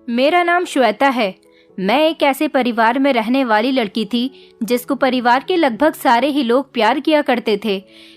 मेरा नाम श्वेता है। मैं एक ऐसे परिवार में रहने वाली लड़की थी जिसको परिवार के लगभग सारे ही लोग प्यार किया करते थे,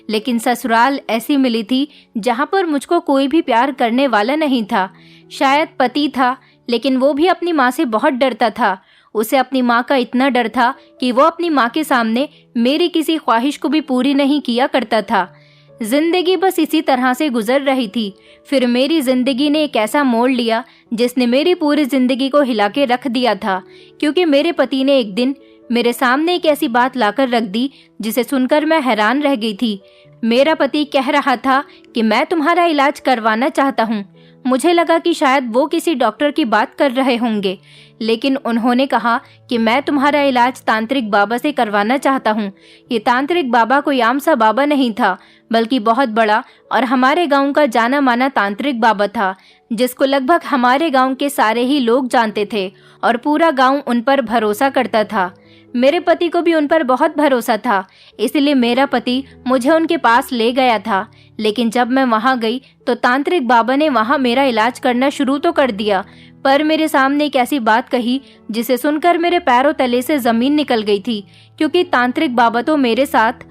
लेकिन ससुराल ऐसी मिली थी जहां पर मुझको कोई भी प्यार करने वाला नहीं था। शायद पति था, लेकिन वो भी अपनी माँ से बहुत डरता था। उसे अपनी माँ का इतना डर था कि वो अपनी माँ के सामने मेरी किसी ख्वाहिश को भी पूरी नहीं किया करता था। जिंदगी बस इसी तरह से गुजर रही थी। फिर मेरी जिंदगी ने एक ऐसा मोड़ लिया जिसने मेरी पूरी जिंदगी को हिला के रख दिया था, क्योंकि मेरे पति ने एक दिन मेरे सामने एक ऐसी बात लाकर रख दी जिसे सुनकर मैं हैरान रह गई थी। मेरा पति कह रहा था कि मैं तुम्हारा इलाज करवाना चाहता हूँ। मुझे लगा कि शायद वो किसी डॉक्टर की बात कर रहे होंगे, लेकिन उन्होंने कहा कि मैं तुम्हारा इलाज तांत्रिक बाबा से करवाना चाहता हूँ। ये तांत्रिक बाबा कोई आम सा बाबा नहीं था, बल्कि बहुत बड़ा और हमारे गांव का जाना माना तांत्रिक बाबा था, जिसको लगभग हमारे गांव के सारे ही लोग जानते थे और पूरा गांव उन पर भरोसा करता था। मेरे पति को भी उन पर बहुत भरोसा था, इसलिए मेरा पति मुझे उनके पास ले गया था। लेकिन जब मैं वहां गई तो तांत्रिक बाबा ने वहां मेरा इलाज करना शुरू तो कर दिया, पर मेरे सामने एक ऐसी बात कही जिसे सुनकर मेरे पैरों तले से जमीन निकल गई थी, क्योंकि तांत्रिक बाबा तो मेरे साथ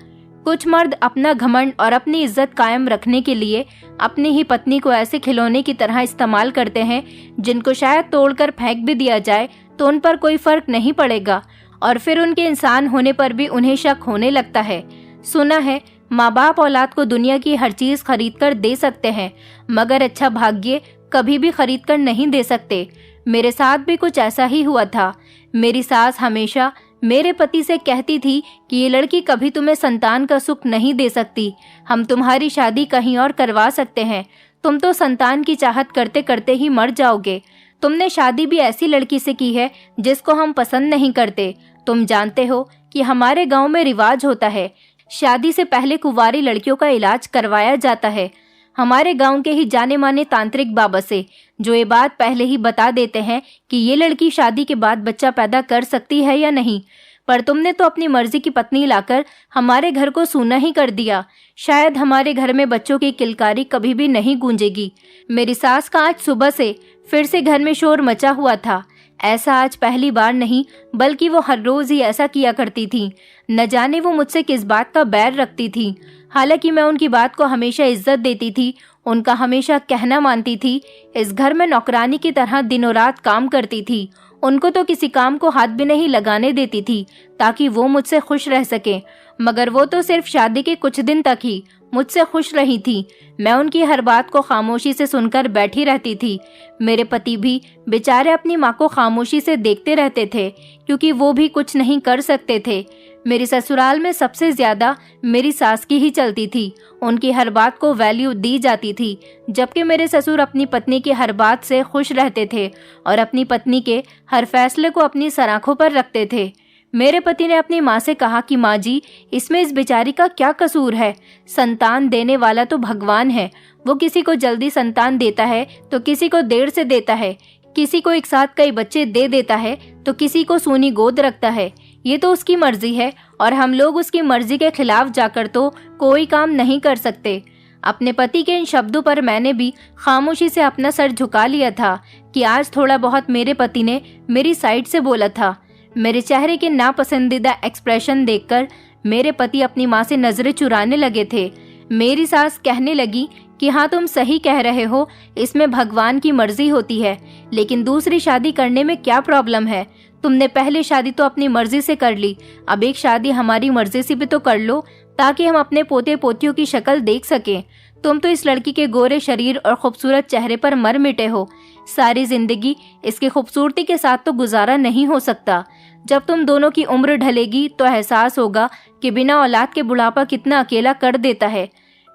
कुछ मर्द अपना घमंड और अपनी इज्जत कायम रखने के लिए अपनी ही पत्नी को ऐसे खिलौने की तरह इस्तेमाल करते हैं जिनको शायद तोड़कर फेंक भी दिया जाए तो उन पर कोई फर्क नहीं पड़ेगा, और फिर उनके इंसान होने पर भी उन्हें शक होने लगता है। सुना है माँ बाप औलाद को दुनिया की हर चीज खरीद कर दे सकते हैं, मगर अच्छा भाग्य कभी भी खरीद कर नहीं दे सकते। मेरे साथ भी कुछ ऐसा ही हुआ था। मेरी सास हमेशा मेरे पति से कहती थी कि ये लड़की कभी तुम्हें संतान का सुख नहीं दे सकती, हम तुम्हारी शादी कहीं और करवा सकते हैं, तुम तो संतान की चाहत करते करते ही मर जाओगे। तुमने शादी भी ऐसी लड़की से की है जिसको हम पसंद नहीं करते। तुम जानते हो कि हमारे गांव में रिवाज होता है, शादी से पहले कुंवारी लड़कियों का इलाज करवाया जाता है। हमारे गांव के ही जाने माने तांत्रिक बाबा से, जो ये बात पहले ही बता देते हैं कि ये लड़की शादी के बाद बच्चा पैदा कर सकती है या नहीं। पर तुमने तो अपनी मर्जी की पत्नी लाकर हमारे घर को सूना ही कर दिया। शायद हमारे घर में बच्चों की किलकारी कभी भी नहीं गूंजेगी। मेरी सास का आज सुबह से फिर से घर में शोर मचा हुआ था। ऐसा आज पहली बार नहीं, बल्कि वो हर रोज ही ऐसा किया करती थी। न जाने वो मुझसे किस बात का बैर रखती थी। हालांकि मैं उनकी बात को हमेशा इज्जत देती थी, उनका हमेशा कहना मानती थी। इस घर में नौकरानी की तरह दिनों रात काम करती थी। उनको तो किसी काम को हाथ भी नहीं लगाने देती थी ताकि वो मुझसे खुश रह सके, मगर वो तो सिर्फ शादी के कुछ दिन तक ही मुझसे खुश रही थी। मैं उनकी हर बात को खामोशी से सुनकर बैठी रहती थी। मेरे पति भी बेचारे अपनी माँ को खामोशी से देखते रहते थे, क्योंकि वो भी कुछ नहीं कर सकते थे। मेरी ससुराल में सबसे ज्यादा मेरी सास की ही चलती थी। उनकी हर बात को वैल्यू दी जाती थी, जबकि मेरे ससुर अपनी पत्नी की हर बात से खुश रहते थे और अपनी पत्नी के हर फैसले को अपनी सराखों पर रखते थे। मेरे पति ने अपनी माँ से कहा कि माँ जी, इसमें इस बेचारी का क्या कसूर है? संतान देने वाला तो भगवान है। वो किसी को जल्दी संतान देता है तो किसी को देर से देता है, किसी को एक साथ कई बच्चे दे देता है तो किसी को सूनी गोद रखता है। ये तो उसकी मर्जी है और हम लोग उसकी मर्जी के खिलाफ जाकर तो कोई काम नहीं कर सकते। अपने पति के इन शब्दों पर मैंने भी खामोशी से अपना सर झुका लिया था कि आज थोड़ा बहुत मेरे पति ने मेरी साइड से बोला था। मेरे चेहरे के नापसंदीदा एक्सप्रेशन देखकर मेरे पति अपनी माँ से नजरें चुराने लगे थे। मेरी सास कहने लगी कि हाँ, तुम सही कह रहे हो, इसमें भगवान की मर्जी होती है, लेकिन दूसरी शादी करने में क्या प्रॉब्लम है? तुमने पहले शादी तो अपनी मर्जी से कर ली, अब एक शादी हमारी मर्जी से भी तो कर लो, ताकि हम अपने पोते पोतियों की शक्ल देख सकें। तुम तो इस लड़की के गोरे शरीर और खूबसूरत चेहरे पर मर मिटे हो। सारी जिंदगी इसकी खूबसूरती के साथ तो गुजारा नहीं हो सकता। जब तुम दोनों की उम्र ढलेगी तो एहसास होगा कि बिना औलाद के बुढ़ापा कितना अकेला कर देता है।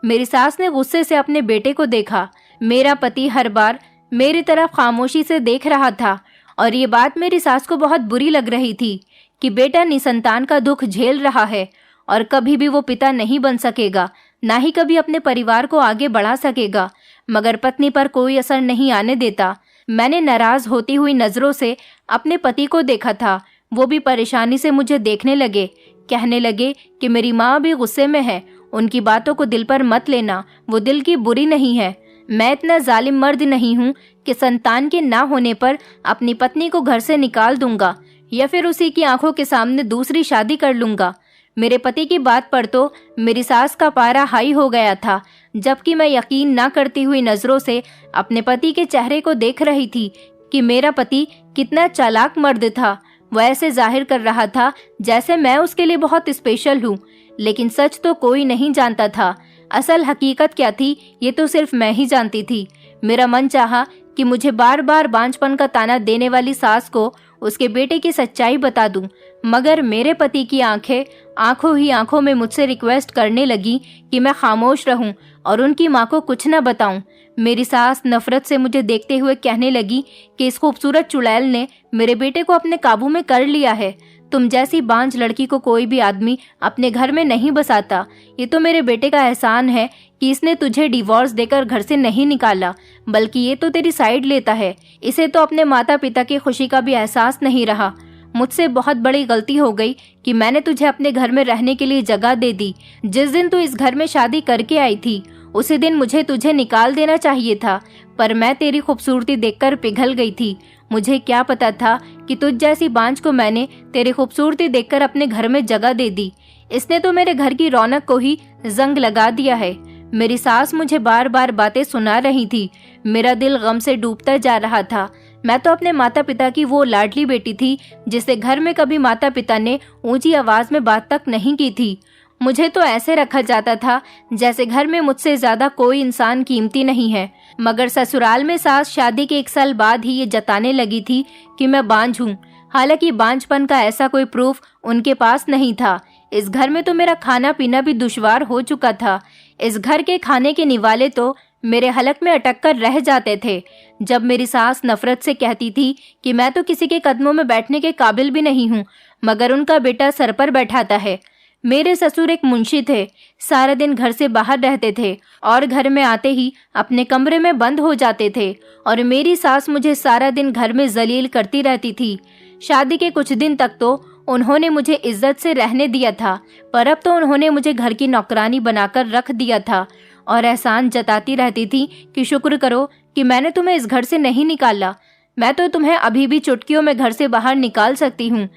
मेरी सास ने गुस्से से अपने बेटे को देखा। मेरा पति हर बार मेरी तरफ खामोशी से देख रहा था और ये बात मेरी सास को बहुत बुरी लग रही थी कि बेटा निसंतान का दुख झेल रहा है और कभी भी वो पिता नहीं बन सकेगा, ना ही कभी अपने परिवार को आगे बढ़ा सकेगा। मगर पत्नी पर कोई असर नहीं आने देता। मैंने नाराज होती हुई नजरों से अपने पति को देखा था। वो भी परेशानी से मुझे देखने लगे। कहने लगे कि मेरी माँ भी गुस्से में है, उनकी बातों को दिल पर मत लेना, वो दिल की बुरी नहीं है। मैं इतना जालिम मर्द नहीं हूँ कि संतान के ना होने पर अपनी पत्नी को घर से निकाल दूंगा या फिर उसी की आंखों के सामने दूसरी शादी कर लूंगा। मेरे पति की बात पर तो मेरी सास का पारा हाई हो गया था, जबकि मैं यकीन ना करती हुई नजरों से अपने पति के चेहरे को देख रही थी कि मेरा पति कितना चालाक मर्द था। वह ऐसे जाहिर कर रहा था जैसे मैं उसके लिए बहुत स्पेशल हूँ, लेकिन सच तो कोई नहीं जानता था। असल हकीकत क्या थी ये तो सिर्फ मैं ही जानती थी। मेरा मन चाहा कि मुझे बार बार बांझपन का ताना देने वाली सास को उसके बेटे की सच्चाई बता दूं, मगर मेरे पति की आंखें आंखों ही आंखों में मुझसे रिक्वेस्ट करने लगी कि मैं खामोश रहूं और उनकी माँ को कुछ न बताऊं। मेरी सास नफरत से मुझे देखते हुए कहने लगी कि इस खूबसूरत चुड़ैल ने मेरे बेटे को अपने काबू में कर लिया है। तुम जैसी बांझ लड़की को कोई भी आदमी अपने घर में नहीं बसाता। ये तो मेरे बेटे का एहसान है कि इसने तुझे डिवोर्स देकर घर से नहीं निकाला, बल्कि ये तो तेरी साइड लेता है। इसे तो अपने माता पिता की खुशी का भी एहसास नहीं रहा। मुझसे बहुत बड़ी गलती हो गई कि मैंने तुझे अपने घर में रहने के लिए जगह दे दी। जिस दिन तू इस घर में शादी करके आई थी उसी दिन मुझे तुझे निकाल देना चाहिए था, पर मैं तेरी खूबसूरती देखकर पिघल गई थी। मुझे क्या पता था कि तुझ जैसी बांझ को मैंने तेरी खूबसूरती देखकर अपने घर में जगह दे दी। इसने तो मेरे घर की रौनक को ही जंग लगा दिया है। मेरी सास मुझे बार बार बातें सुना रही थी। मेरा दिल गम से डूबता जा रहा था। मैं तो अपने माता पिता की वो लाडली बेटी थी जिसे घर में कभी माता पिता ने ऊंची आवाज में बात तक नहीं की थी। मुझे तो ऐसे रखा जाता था जैसे घर में मुझसे ज्यादा कोई इंसान कीमती नहीं है। मगर ससुराल में सास शादी के 1 साल बाद ही ये जताने लगी थी कि मैं बांझ हूँ। हालांकि बांझपन का ऐसा कोई प्रूफ उनके पास नहीं था। इस घर में तो मेरा खाना पीना भी दुश्वार हो चुका था। इस घर के खाने के निवाले तो मेरे हलक में अटक कर रह जाते थे। जब मेरी सास नफरत से कहती थी कि मैं तो किसी के कदमों में बैठने के काबिल भी नहीं हूँ, मगर उनका बेटा सर पर बैठाता है। मेरे ससुर एक मुंशी थे, सारा दिन घर से बाहर रहते थे और घर में आते ही अपने कमरे में बंद हो जाते थे, और मेरी सास मुझे सारा दिन घर में जलील करती रहती थी। शादी के कुछ दिन तक तो उन्होंने मुझे इज्जत से रहने दिया था, पर अब तो उन्होंने मुझे घर की नौकरानी बनाकर रख दिया था और एहसान जताती रहती थी कि शुक्र करो कि मैंने तुम्हें इस घर से नहीं निकाला। मैं तो तुम्हें अभी भी चुटकियों में घर से बाहर निकाल सकती हूँ।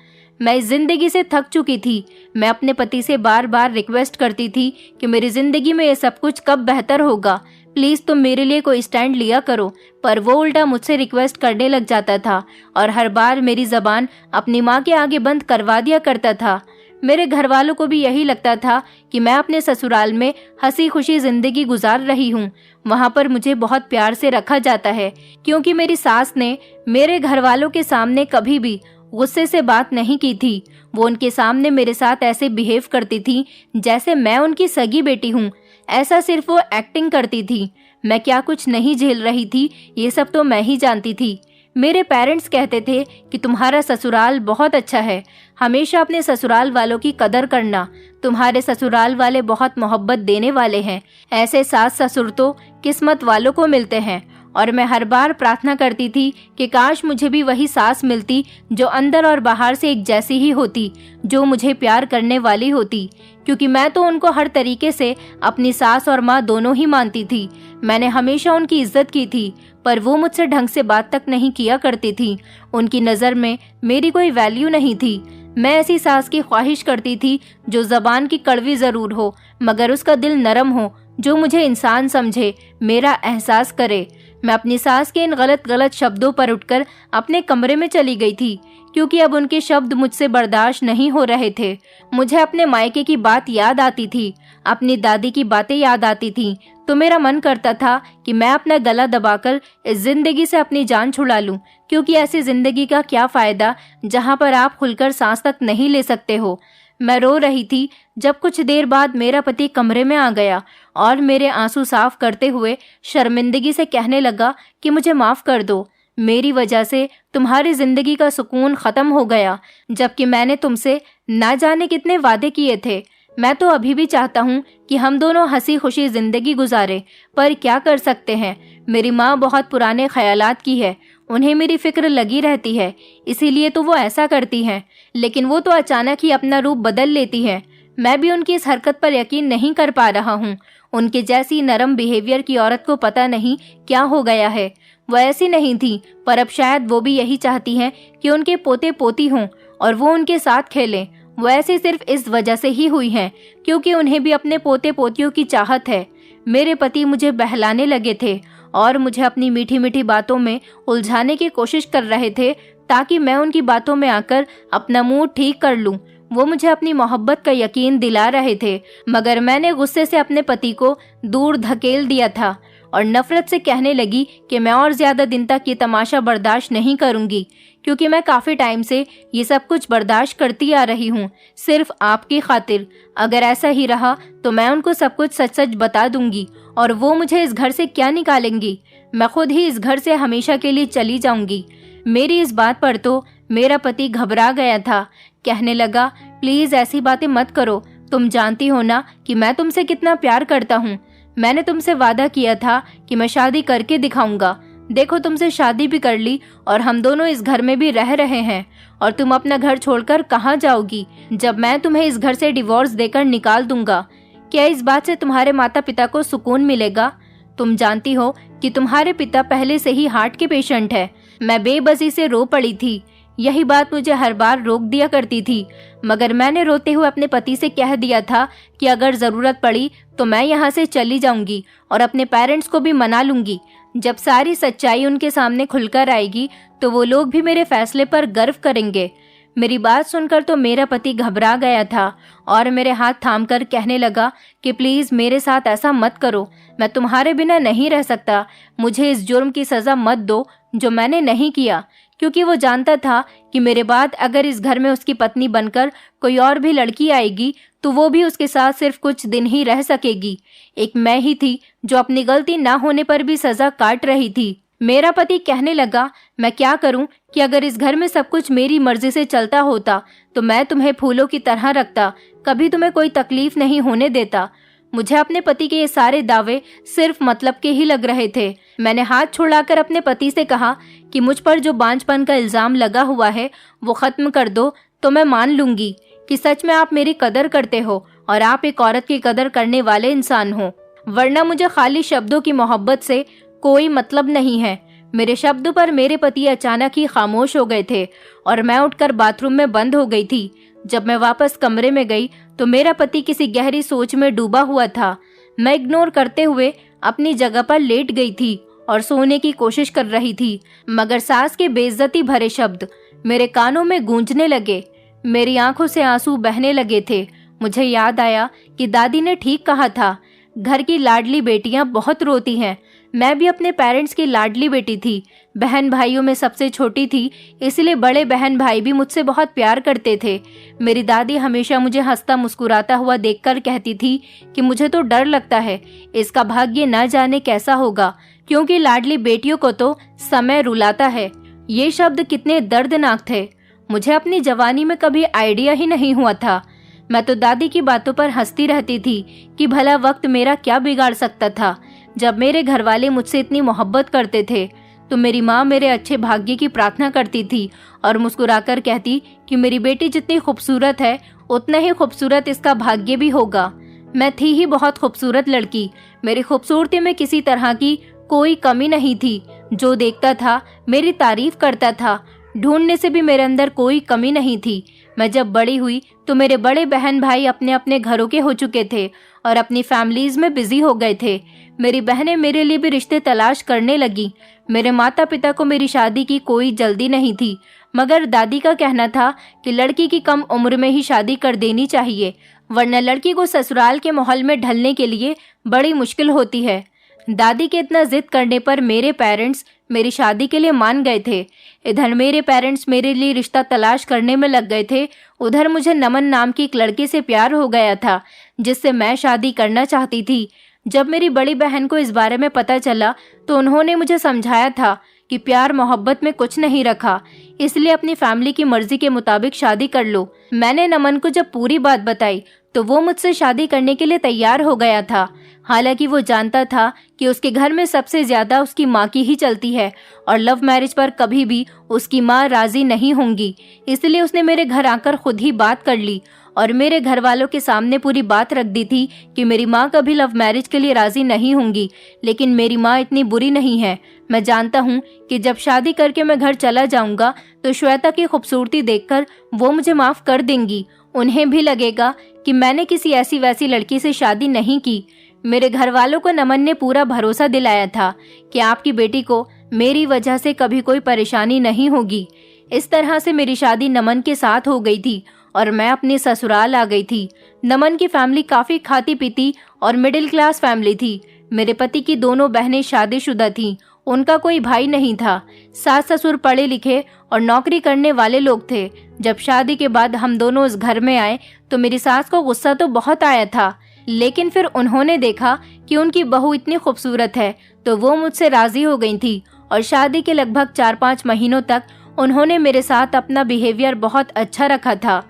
मैं इस जिंदगी से थक चुकी थी। मैं अपने पति से बार बार रिक्वेस्ट करती थी कि मेरी जिंदगी में ये सब कुछ कब बेहतर होगा, प्लीज तुम मेरे लिए कोई स्टैंड लिया करो, पर वो उल्टा मुझसे रिक्वेस्ट करने लग जाता था और हर बार मेरी जबान अपनी माँ के आगे बंद करवा दिया करता था। मेरे घर वालों को भी यही लगता था कि मैं अपने ससुराल में हंसी खुशी जिंदगी गुजार रही हूँ। वहाँ पर मुझे बहुत प्यार से रखा जाता है, क्योंकि मेरी सास ने मेरे घर वालों के सामने कभी भी गुस्से से बात नहीं की थी। वो उनके सामने मेरे साथ ऐसे बिहेव करती थी जैसे मैं उनकी सगी बेटी हूँ। ऐसा सिर्फ वो एक्टिंग करती थी। मैं क्या कुछ नहीं झेल रही थी ये सब तो मैं ही जानती थी। मेरे पेरेंट्स कहते थे कि तुम्हारा ससुराल बहुत अच्छा है, हमेशा अपने ससुराल वालों की कदर करना, तुम्हारे ससुराल वाले बहुत मोहब्बत देने वाले हैं। ऐसे सास ससुर तो किस्मत वालों को मिलते हैं। और मैं हर बार प्रार्थना करती थी कि काश मुझे भी वही सास मिलती जो अंदर और बाहर से एक जैसी ही होती, जो मुझे प्यार करने वाली होती, क्योंकि मैं तो उनको हर तरीके से अपनी सास और माँ दोनों ही मानती थी। मैंने हमेशा उनकी इज्जत की थी, पर वो मुझसे ढंग से बात तक नहीं किया करती थी। उनकी नज़र में मेरी कोई वैल्यू नहीं थी। मैं ऐसी सास की ख्वाहिश करती थी जो जबान की कड़वी जरूर हो मगर उसका दिल नरम हो, जो मुझे इंसान समझे, मेरा एहसास करे। मैं अपनी सास के इन गलत शब्दों पर उठकर अपने कमरे में चली गई थी, क्योंकि अब उनके शब्द मुझसे बर्दाश्त नहीं हो रहे थे। मुझे अपने मायके की बात याद आती थी, अपनी दादी की बातें याद आती थी, तो मेरा मन करता था कि मैं अपना गला दबाकर इस जिंदगी से अपनी जान छुड़ा लूं, क्योंकि ऐसी जिंदगी का क्या फायदा जहां पर आप खुलकर सांस तक नहीं ले सकते हो। मैं रो रही थी जब कुछ देर बाद मेरा पति कमरे में आ गया और मेरे आंसू साफ करते हुए शर्मिंदगी से कहने लगा कि मुझे माफ कर दो, मेरी वजह से तुम्हारी जिंदगी का सुकून खत्म हो गया, जबकि मैंने तुमसे ना जाने कितने वादे किए थे। मैं तो अभी भी चाहता हूँ कि हम दोनों हंसी खुशी जिंदगी गुजारे, पर क्या कर सकते हैं। मेरी माँ बहुत पुराने ख्यालात की है, उन्हें मेरी फिक्र लगी रहती है, इसीलिए तो वो ऐसा करती हैं, लेकिन वो तो अचानक ही अपना रूप बदल लेती है। मैं भी उनकी इस हरकत पर यकीन नहीं कर पा रहा हूँ। उनके जैसी नरम बिहेवियर की औरत को पता नहीं क्या हो गया है। वो ऐसी नहीं थी, पर अब शायद वो भी यही चाहती हैं कि उनके पोते पोती हों और वो उनके साथ खेलें। वो ऐसी सिर्फ इस वजह से ही हुई हैं क्योंकि उन्हें भी अपने पोते पोतियों की चाहत है। मेरे पति मुझे बहलाने लगे थे और मुझे अपनी मीठी मीठी बातों में उलझाने की कोशिश कर रहे थे ताकि मैं उनकी बातों में आकर अपना मूड ठीक कर लूं। वो मुझे अपनी मोहब्बत का यकीन दिला रहे थे, मगर मैंने गुस्से से अपने पति को दूर धकेल दिया था और नफरत से कहने लगी कि मैं और ज्यादा दिन तक ये तमाशा बर्दाश्त नहीं करूंगी, क्योंकि मैं काफी टाइम से ये सब कुछ बर्दाश्त करती आ रही हूँ सिर्फ आपकी खातिर। अगर ऐसा ही रहा तो मैं उनको सब कुछ सच सच बता दूंगी और वो मुझे इस घर से क्या निकालेंगी। मैं खुद ही इस घर से हमेशा के लिए चली जाऊंगी। मेरी इस बात पर तो मेरा पति घबरा गया था। कहने लगा, प्लीज ऐसी बातें मत करो, तुम जानती हो ना कि मैं तुमसे कितना प्यार करता हूँ। मैंने तुमसे वादा किया था कि मैं शादी करके दिखाऊंगा। देखो, तुमसे शादी भी कर ली और हम दोनों इस घर में भी रह रहे हैं, और तुम अपना घर छोड़कर कहाँ जाओगी जब मैं तुम्हें इस घर से डिवोर्स देकर निकाल दूंगा? क्या इस बात से तुम्हारे माता पिता को सुकून मिलेगा? तुम जानती हो कि तुम्हारे पिता पहले से ही हार्ट के पेशेंट है। मैं बेबसी से रो पड़ी थी। यही बात मुझे हर बार रोक दिया करती थी, मगर मैंने रोते हुए अपने पति से कह दिया था कि अगर जरूरत पड़ी तो मैं यहाँ से चली जाऊंगी और अपने पेरेंट्स को भी मना लूंगी। जब सारी सच्चाई उनके सामने खुलकर आएगी तो वो लोग भी मेरे फैसले पर गर्व करेंगे। मेरी बात सुनकर तो मेरा पति घबरा गया था और मेरे हाथ थामकर कहने लगा कि प्लीज मेरे साथ ऐसा मत करो, मैं तुम्हारे बिना नहीं रह सकता। मुझे इस जुर्म की सजा मत दो जो मैंने नहीं किया, क्योंकि वो जानता था कि मेरे बाद अगर इस घर में उसकी पत्नी बनकर कोई और भी लड़की आएगी तो वो भी उसके साथ सिर्फ कुछ दिन ही रह सकेगी। एक मैं ही थी जो अपनी गलती ना होने पर भी सजा काट रही थी। मेरा पति कहने लगा, मैं क्या करूं कि अगर इस घर में सब कुछ मेरी मर्जी से चलता होता तो मैं तुम्हें फूलों की तरह रखता, कभी तुम्हें कोई तकलीफ नहीं होने देता। मुझे अपने पति के ये सारे दावे सिर्फ मतलब के ही लग रहे थे। मैंने हाथ छुड़ाकर अपने पति से कहा कि मुझ पर जो बांझपन का इल्जाम लगा हुआ है वो खत्म कर दो, तो मैं मान लूंगी कि सच में आप मेरी कदर करते हो और आप एक औरत की कदर करने वाले इंसान हो, वरना मुझे खाली शब्दों की मोहब्बत से कोई मतलब नहीं है। मेरे शब्दों पर मेरे पति अचानक ही खामोश हो गए थे और मैं उठकर बाथरूम में बंद हो गई थी। जब मैं वापस कमरे में गई तो मेरा पति किसी गहरी सोच में डूबा हुआ था। मैं इग्नोर करते हुए अपनी जगह पर लेट गई थी और सोने की कोशिश कर रही थी, मगर सास के बेइज्जती भरे शब्द मेरे कानों में गूंजने लगे। मेरी आंखों से आंसू बहने लगे थे। मुझे याद आया कि दादी ने ठीक कहा था, घर की लाडली बेटियां बहुत रोती हैं। मैं भी अपने पेरेंट्स की लाडली बेटी थी, बहन भाइयों में सबसे छोटी थी, इसलिए बड़े बहन भाई भी मुझसे बहुत प्यार करते थे। मेरी दादी हमेशा मुझे हंसता मुस्कुराता हुआ देखकर कहती थी कि मुझे तो डर लगता है इसका भाग्य न जाने कैसा होगा, क्योंकि लाडली बेटियों को तो समय रुलाता है। ये शब्द कितने दर्दनाक थे। मुझे अपनी जवानी में कभी आइडिया ही नहीं हुआ था। मैं तो दादी की बातों पर हंसती रहती थी कि भला वक्त मेरा क्या बिगाड़ सकता था। जब मेरे घर वाले मुझसे इतनी मोहब्बत करते थे तो मेरी माँ मेरे अच्छे भाग्य की प्रार्थना करती थी और मुस्कुराकर कहती कि मेरी बेटी जितनी खूबसूरत है उतना ही खूबसूरत इसका भाग्य भी होगा। मैं थी ही बहुत खूबसूरत लड़की। मेरी खूबसूरती में किसी तरह की कोई कमी नहीं थी। जो देखता था मेरी तारीफ करता था। ढूंढने से भी मेरे अंदर कोई कमी नहीं थी। मैं जब बड़ी हुई तो मेरे बड़े बहन भाई अपने अपने घरों के हो चुके थे और अपनी फैमिलीज में बिजी हो गए थे। मेरी बहनें मेरे लिए भी रिश्ते तलाश करने लगी। मेरे माता पिता को मेरी शादी की कोई जल्दी नहीं थी, मगर दादी का कहना था कि लड़की की कम उम्र में ही शादी कर देनी चाहिए, वरना लड़की को ससुराल के माहौल में ढलने के लिए बड़ी मुश्किल होती है। दादी के इतना जिद करने पर मेरे पेरेंट्स मेरी शादी के लिए मान गए थे। इधर मेरे पेरेंट्स मेरे लिए रिश्ता तलाश करने में लग गए थे, उधर मुझे नमन नाम की एक लड़के से प्यार हो गया था जिससे मैं शादी करना चाहती थी। जब मेरी बड़ी बहन को इस बारे में पता चला तो उन्होंने मुझे समझाया था कि प्यार मोहब्बत में कुछ नहीं रखा, इसलिए अपनी फैमिली की मर्जी के मुताबिक शादी कर लो। मैंने नमन को जब पूरी बात बताई तो वो मुझसे शादी करने के लिए तैयार हो गया था। हालांकि वो जानता था कि उसके घर में सबसे ज्यादा उसकी माँ की ही चलती है और लव मैरिज पर कभी भी उसकी माँ राजी नहीं होंगी। इसलिए उसने मेरे घर आकर खुद ही बात कर ली और मेरे घर वालों के सामने पूरी बात रख दी थी कि मेरी माँ कभी लव मैरिज के लिए राजी नहीं होंगी। लेकिन मेरी माँ इतनी बुरी नहीं है। मैं जानता हूँ कि जब शादी करके मैं घर चला जाऊंगा तो श्वेता की खूबसूरती देखकर वो मुझे माफ कर देंगी। उन्हें भी लगेगा कि मैंने किसी ऐसी वैसी लड़की से शादी नहीं की। मेरे घर वालों को नमन ने पूरा भरोसा दिलाया था कि आपकी बेटी को मेरी वजह से कभी कोई परेशानी नहीं होगी। इस तरह से मेरी शादी नमन के साथ हो गई थी और मैं अपने ससुराल आ गई थी। नमन की फैमिली काफी खाती पीती और मिडिल क्लास फैमिली थी। मेरे पति की दोनों बहनें शादीशुदा थीं। उनका कोई भाई नहीं था। सास ससुर पढ़े लिखे और नौकरी करने वाले लोग थे। जब शादी के बाद हम दोनों उस घर में आए तो मेरी सास को गुस्सा तो बहुत आया था, लेकिन फिर उन्होंने देखा कि उनकी बहू इतनी खूबसूरत है तो वो मुझसे राजी हो गई थी और शादी के लगभग 4-5 महीनों तक उन्होंने मेरे साथ अपना बिहेवियर बहुत अच्छा रखा था।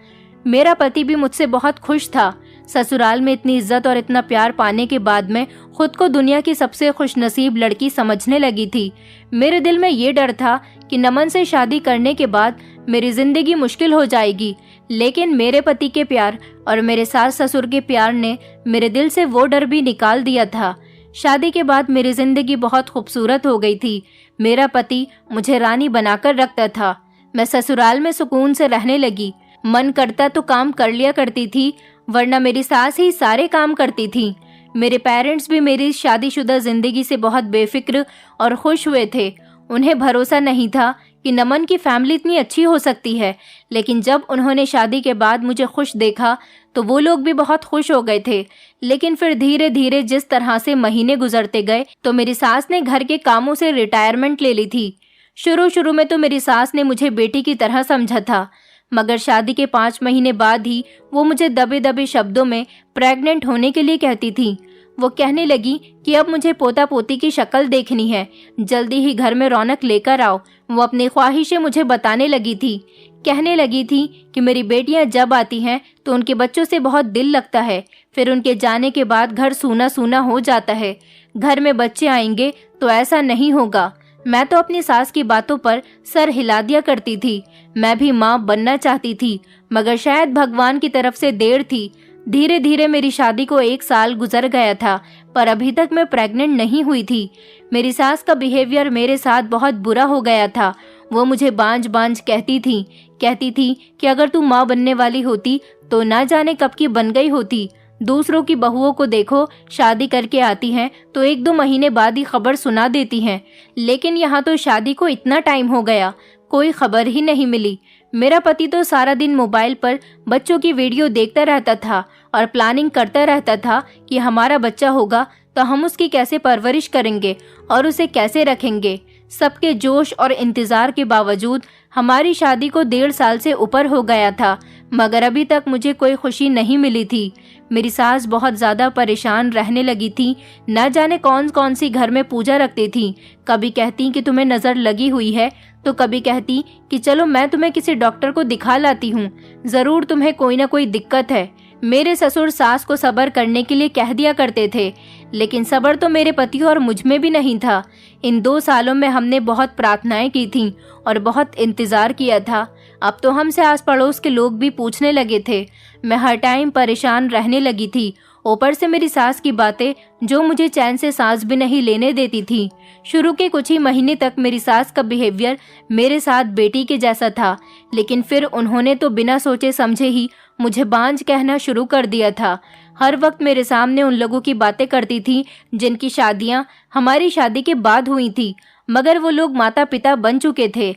मेरा पति भी मुझसे बहुत खुश था। ससुराल में इतनी इज्जत और इतना प्यार पाने के बाद मैं खुद को दुनिया की सबसे खुशनसीब लड़की समझने लगी थी। मेरे दिल में ये डर था कि नमन से शादी करने के बाद मेरी जिंदगी मुश्किल हो जाएगी, लेकिन मेरे पति के प्यार और मेरे सास ससुर के प्यार ने मेरे दिल से वो डर भी निकाल दिया था। शादी के बाद मेरी जिंदगी बहुत खूबसूरत हो गई थी। मेरा पति मुझे रानी बनाकर रखता था। मैं ससुराल में सुकून से रहने लगी। मन करता तो काम कर लिया करती थी, वरना मेरी सास ही सारे काम करती थी। मेरे पेरेंट्स भी मेरी शादीशुदा जिंदगी से बहुत बेफिक्र और खुश हुए थे। उन्हें भरोसा नहीं था कि नमन की फैमिली इतनी अच्छी हो सकती है, लेकिन जब उन्होंने शादी के बाद मुझे खुश देखा तो वो लोग भी बहुत खुश हो गए थे। लेकिन फिर धीरे धीरे जिस तरह से महीने गुजरते गए तो मेरी सास ने घर के कामों से रिटायरमेंट ले ली थी। शुरू में तो मेरी सास ने मुझे बेटी की तरह समझा था, मगर शादी के 5 महीने बाद ही वो मुझे दबे दबे शब्दों में प्रेग्नेंट होने के लिए कहती थी। वो कहने लगी कि अब मुझे पोता पोती की शक्ल देखनी है, जल्दी ही घर में रौनक लेकर आओ। वो अपनी ख्वाहिशें मुझे बताने लगी थी। कहने लगी थी कि मेरी बेटियां जब आती हैं तो उनके बच्चों से बहुत दिल लगता है, फिर उनके जाने के बाद घर सूना सूना हो जाता है। घर में बच्चे आएंगे तो ऐसा नहीं होगा। मैं तो अपनी सास की बातों पर सर हिला दिया करती थी। मैं भी माँ बनना चाहती थी, मगर शायद भगवान की तरफ से देर थी। धीरे धीरे मेरी शादी को 1 साल गुजर गया था, पर अभी तक मैं प्रेग्नेंट नहीं हुई थी। मेरी सास का बिहेवियर मेरे साथ बहुत बुरा हो गया था। वो मुझे बांझ बांझ कहती थी कि अगर तू माँ बनने वाली होती तो ना जाने कब की बन गई होती। दूसरों की बहुओं को देखो, शादी करके आती हैं तो 1-2 महीने बाद ही खबर सुना देती हैं, लेकिन यहाँ तो शादी को इतना टाइम हो गया, कोई खबर ही नहीं मिली। मेरा पति तो सारा दिन मोबाइल पर बच्चों की वीडियो देखता रहता था और प्लानिंग करता रहता था कि हमारा बच्चा होगा तो हम उसकी कैसे परवरिश करेंगे और उसे कैसे रखेंगे। सबके जोश और इंतजार के बावजूद हमारी शादी को 1.5 साल से ऊपर हो गया था, मगर अभी तक मुझे कोई खुशी नहीं मिली थी। मेरी सास बहुत ज़्यादा परेशान रहने लगी थी। न जाने कौन कौन सी घर में पूजा रखती थी। कभी कहती कि तुम्हें नज़र लगी हुई है, तो कभी कहती कि चलो मैं तुम्हें किसी डॉक्टर को दिखा लाती हूँ, ज़रूर तुम्हें कोई ना कोई दिक्कत है। मेरे ससुर सास को सब्र करने के लिए कह दिया करते थे, लेकिन सब्र तो मेरे पति और मुझ में भी नहीं था। इन 2 सालों में हमने बहुत प्रार्थनाएं की थीं और बहुत इंतज़ार किया था। अब तो हमसे आस पड़ोस के लोग भी पूछने लगे थे। मैं हर टाइम परेशान रहने लगी थी। ऊपर से मेरी सास की बातें जो मुझे चैन से सांस भी नहीं लेने देती थी। शुरू के कुछ ही महीने तक मेरी सास का बिहेवियर मेरे साथ बेटी के जैसा था, लेकिन फिर उन्होंने तो बिना सोचे समझे ही मुझे बांझ कहना शुरू कर दिया था। हर वक्त मेरे सामने उन लोगों की बातें करती थी जिनकी शादियां हमारी शादी के बाद हुई थी, मगर वो लोग माता पिता बन चुके थे।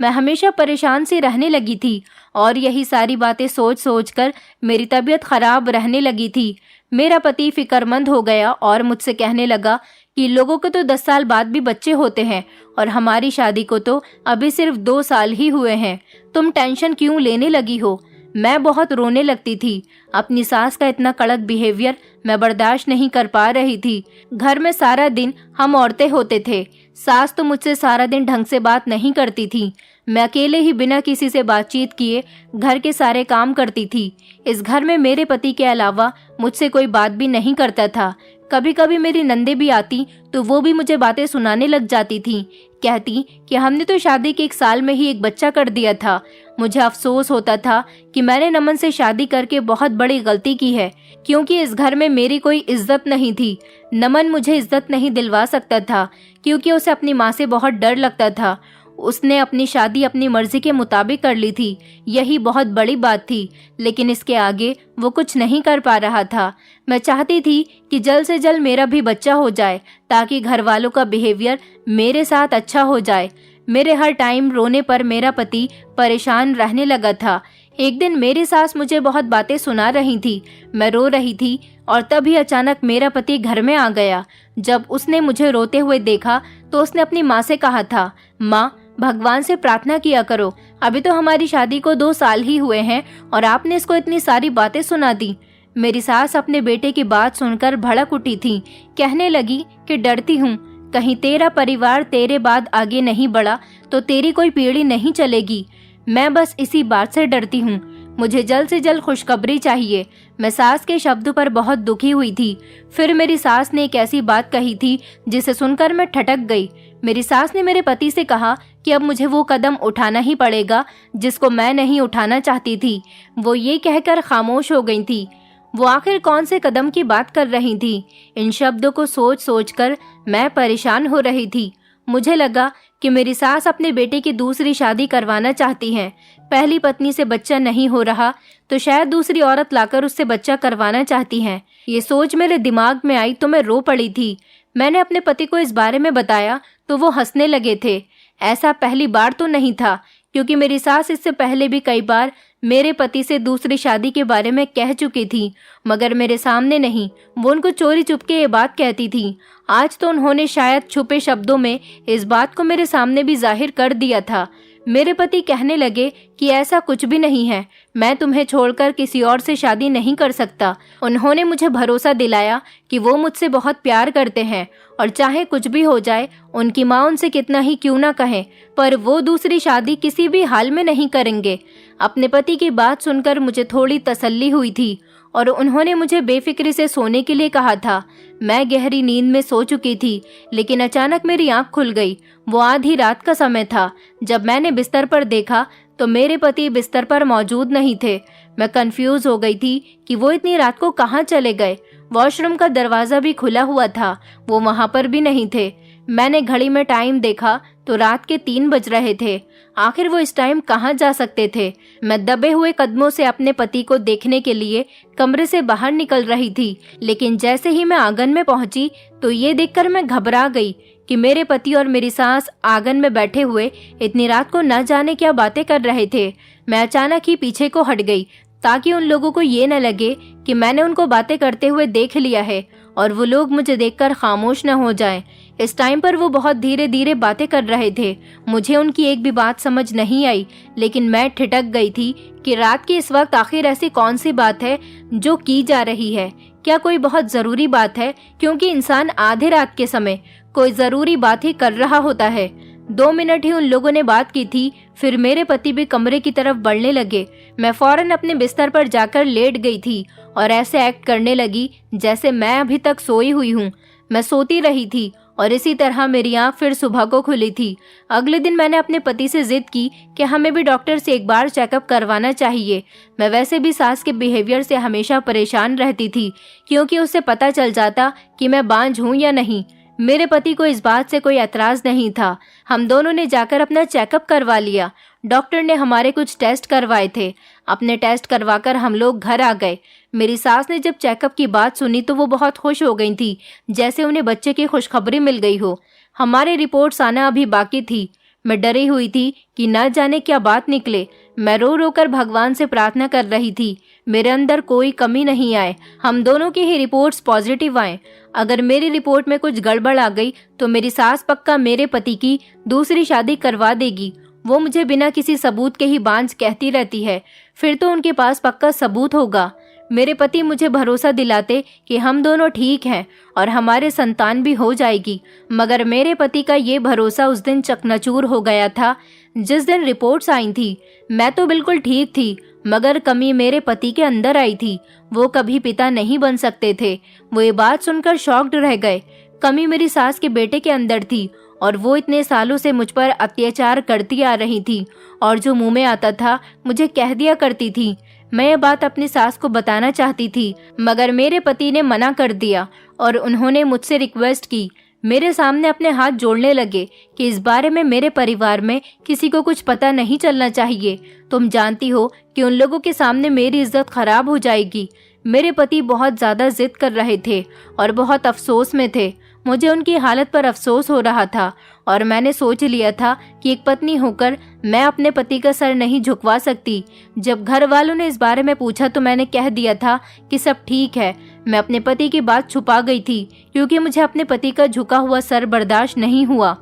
मैं हमेशा परेशान सी रहने लगी थी और यही सारी बातें सोच सोच कर मेरी तबीयत खराब रहने लगी थी। मेरा पति फिक्रमंद हो गया और मुझसे कहने लगा कि लोगों को तो 10 साल बाद भी बच्चे होते हैं और हमारी शादी को तो अभी सिर्फ 2 साल ही हुए हैं, तुम टेंशन क्यों लेने लगी हो। मैं बहुत रोने लगती थी। अपनी सास का इतना कड़क बिहेवियर मैं बर्दाश्त नहीं कर पा रही थी। घर में सारा दिन हम औरतें होते थे। सास तो मुझसे सारा दिन ढंग से बात नहीं करती थी। मैं अकेले ही बिना किसी से बातचीत किए घर के सारे काम करती थी। इस घर में मेरे पति के अलावा मुझसे कोई बात भी नहीं करता था। कभी कभी मेरी नंदे भी आती तो वो भी मुझे बातें सुनाने लग जाती थी। कहती कि हमने तो शादी के 1 साल में ही एक बच्चा कर दिया था। मुझे अफसोस होता था कि मैंने नमन से शादी करके बहुत बड़ी गलती की है, क्योंकि इस घर में मेरी कोई इज्जत नहीं थी। नमन मुझे इज्जत नहीं दिलवा सकता था, क्योंकि उसे अपनी माँ से बहुत डर लगता था। उसने अपनी शादी अपनी मर्जी के मुताबिक कर ली थी, यही बहुत बड़ी बात थी, लेकिन इसके आगे वो कुछ नहीं कर पा रहा था। मैं चाहती थी कि जल्द से जल्द मेरा भी बच्चा हो जाए, ताकि घर वालों का बिहेवियर मेरे साथ अच्छा हो जाए। मेरे हर टाइम रोने पर मेरा पति परेशान रहने लगा था। एक दिन मेरी सास मुझे बहुत बातें सुना रही थी, मैं रो रही थी और तभी अचानक मेरा पति घर में आ गया। जब उसने मुझे रोते हुए देखा तो उसने अपनी माँ से कहा था, माँ, भगवान से प्रार्थना किया करो, अभी तो हमारी शादी को 2 साल ही हुए हैं और आपने इसको इतनी सारी बातें सुना दी। मेरी सास अपने बेटे की बात सुनकर भड़क उठी थी। कहने लगी कि डरती हूँ, कहीं तेरा परिवार तेरे बाद आगे नहीं बढ़ा तो तेरी कोई पीढ़ी नहीं चलेगी। मैं बस इसी बात से डरती हूँ, मुझे जल्द से जल्द खुशखबरी चाहिए। मैं सास के शब्द पर बहुत दुखी हुई थी। फिर मेरी सास ने एक ऐसी बात कही थी जिसे सुनकर मैं ठटक गई। मेरी सास ने मेरे पति से कहा कि अब मुझे वो कदम उठाना ही पड़ेगा जिसको मैं नहीं उठाना चाहती थी। वो ये कहकर खामोश हो गई थी। वो आखिर कौन से कदम की बात कर रही थी? इन शब्दों को सोच सोच कर मैं परेशान हो रही थी। मुझे लगा कि मेरी सास अपने बेटे की दूसरी शादी करवाना चाहती हैं। पहली पत्नी से बच्चा नहीं हो रहा तो शायद दूसरी औरत लाकर उससे बच्चा करवाना चाहती हैं। ये सोच मेरे दिमाग में आई तो मैं रो पड़ी थी। मैंने अपने पति को इस बारे में बताया तो वो हंसने लगे थे। ऐसा पहली बार तो नहीं था, क्योंकि मेरी सास इससे पहले भी कई बार मेरे पति से दूसरी शादी के बारे में कह चुकी थी, मगर मेरे सामने नहीं। वो उनको चोरी चुपके ये बात कहती थी। आज तो उन्होंने शायद छुपे शब्दों में इस बात को मेरे सामने भी जाहिर कर दिया था। मेरे पति कहने लगे कि ऐसा कुछ भी नहीं है, मैं तुम्हें छोड़कर किसी और से शादी नहीं कर सकता। उन्होंने मुझे भरोसा दिलाया कि वो मुझसे बहुत प्यार करते हैं और चाहे कुछ भी हो जाए, उनकी माँ उनसे कितना ही क्यों ना कहे, पर वो दूसरी शादी किसी भी हाल में नहीं करेंगे। अपने पति की बात सुनकर मुझे थोड़ी तसल्ली हुई थी और उन्होंने मुझे बेफिक्री से सोने के लिए कहा था। मैं गहरी नींद में सो चुकी थी, लेकिन अचानक मेरी आंख खुल गई। वो आधी रात का समय था। जब मैंने बिस्तर पर देखा तो मेरे पति बिस्तर पर मौजूद नहीं थे। मैं कंफ्यूज हो गई थी कि वो इतनी रात को कहाँ चले गए। वॉशरूम का दरवाजा भी खुला हुआ था, वो वहां पर भी नहीं थे। मैंने घड़ी में टाइम देखा तो रात के 3 बज रहे थे। आखिर वो इस टाइम कहाँ जा सकते थे? मैं दबे हुए कदमों से अपने पति को देखने के लिए कमरे से बाहर निकल रही थी, लेकिन जैसे ही मैं आंगन में पहुंची तो ये देखकर मैं घबरा गई कि मेरे पति और मेरी सास आंगन में बैठे हुए इतनी रात को न जाने क्या बातें कर रहे थे। मैं अचानक ही पीछे को हट गई ताकि उन लोगों को ये न लगे कि मैंने उनको बातें करते हुए देख लिया है और वो लोग मुझे देखकर खामोश न हो जाएं। इस टाइम पर वो बहुत धीरे धीरे बातें कर रहे थे। मुझे उनकी एक भी बात समझ नहीं आई, लेकिन मैं ठिठक गई थी कि रात के इस वक्त आखिर ऐसी कौन सी बात है जो की जा रही है। क्या कोई बहुत जरूरी बात है? क्योंकि इंसान आधे रात के समय कोई जरूरी बात ही कर रहा होता है। 2 मिनट ही उन लोगों ने बात की थी, फिर मेरे पति भी कमरे की तरफ बढ़ने लगे। मैं फौरन अपने बिस्तर पर जाकर लेट गई थी और ऐसे एक्ट करने लगी जैसे मैं अभी तक सोई हुई हूँ। मैं सोती रही थी और इसी तरह मेरी आँख फिर सुबह को खुली थी। अगले दिन मैंने अपने पति से जिद की कि हमें भी डॉक्टर से एक बार चेकअप करवाना चाहिए। मैं वैसे भी सास के बिहेवियर से हमेशा परेशान रहती थी, क्योंकि उससे पता चल जाता कि मैं बांझ हूँ या नहीं। मेरे पति को इस बात से कोई एतराज नहीं था। हम दोनों ने जाकर अपना चेकअप करवा लिया। डॉक्टर ने हमारे कुछ टेस्ट करवाए थे। अपने टेस्ट करवाकर हम लोग घर आ गए। मेरी सास ने जब चेकअप की बात सुनी तो वो बहुत खुश हो गई थी, जैसे उन्हें बच्चे की खुशखबरी मिल गई हो। हमारी रिपोर्ट्स आना अभी बाकी थी। मैं डरी हुई थी कि न जाने क्या बात निकले। मैं रो रो कर भगवान से प्रार्थना कर रही थी मेरे अंदर कोई कमी नहीं आए, हम दोनों की ही रिपोर्ट्स पॉजिटिव आए। अगर मेरी रिपोर्ट में कुछ गड़बड़ आ गई तो मेरी सास पक्का मेरे पति की दूसरी शादी करवा देगी। वो मुझे बिना किसी सबूत के ही बांझ कहती रहती है, फिर तो उनके पास पक्का सबूत होगा। मेरे पति मुझे भरोसा दिलाते कि हम दोनों ठीक हैं और हमारे संतान भी हो जाएगी, मगर मेरे पति का ये भरोसा उस दिन चकनाचूर हो गया था जिस दिन रिपोर्ट्स आई थी। मैं तो बिल्कुल ठीक थी, मगर कमी मेरे पति के अंदर आई थी। वो कभी पिता नहीं बन सकते थे। वो ये बात सुनकर शॉक्ड रह गए। कमी मेरी सास के बेटे के अंदर थी और वो इतने सालों से मुझ पर अत्याचार करती आ रही थी और जो मुंह में आता था मुझे कह दिया करती थी। मैं ये बात अपनी सास को बताना चाहती थी, मगर मेरे पति ने मना कर दिया और उन्होंने मुझसे रिक्वेस्ट की। मेरे सामने अपने हाथ जोड़ने लगे कि इस बारे में मेरे परिवार में किसी को कुछ पता नहीं चलना चाहिए। तुम जानती हो कि उन लोगों के सामने मेरी इज्जत खराब हो जाएगी। मेरे पति बहुत ज़्यादा जिद कर रहे थे और बहुत अफसोस में थे। मुझे उनकी हालत पर अफसोस हो रहा था और मैंने सोच लिया था कि एक पत्नी होकर मैं अपने पति का सर नहीं झुकवा सकती। जब घर वालों ने इस बारे में पूछा तो मैंने कह दिया था कि सब ठीक है। मैं अपने पति की बात छुपा गई थी क्योंकि मुझे अपने पति का झुका हुआ सर बर्दाश्त नहीं हुआ।